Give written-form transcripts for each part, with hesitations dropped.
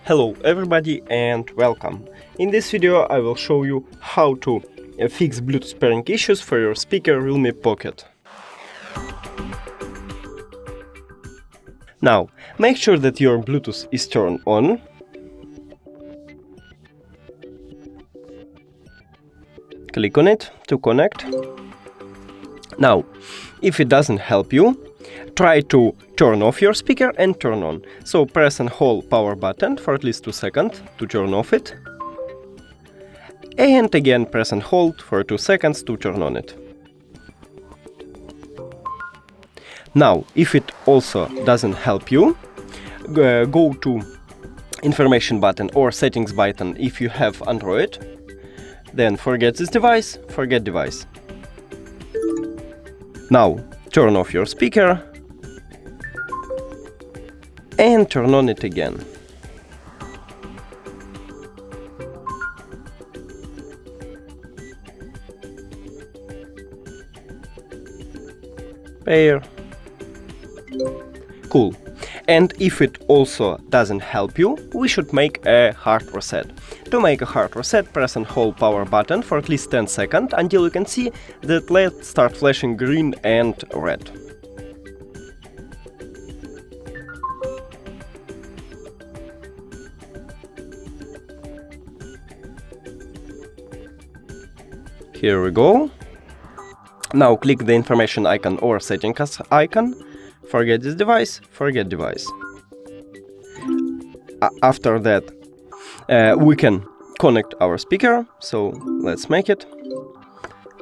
Hello everybody and welcome. In this video I will show you how to fix Bluetooth pairing issues for your speaker Realme Pocket. Now, make sure that your Bluetooth is turned on. Click on it to connect. Now, if it doesn't help you, try to turn off your speaker and turn on. So press and hold power button for at least 2 seconds to turn off it. And again press and hold for 2 seconds to turn on it. Now, if it also doesn't help you, go to information button or settings button if you have Android. Then forget this device, forget device. Now, turn off your speaker and turn on it again. Pair. Cool. And if it also doesn't help you, we should make a hard reset. To make a hard reset, press and hold power button for at least 10 seconds until you can see that LED start flashing green and red. Here we go. Now click the information icon or settings icon. Forget this device, forget device. After that, we can connect our speaker, so let's make it.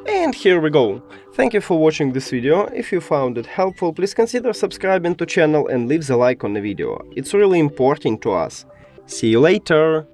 And here we go. Thank you for watching this video. If you found it helpful, please consider subscribing to channel and leave the like on the video. It's really important to us. See you later!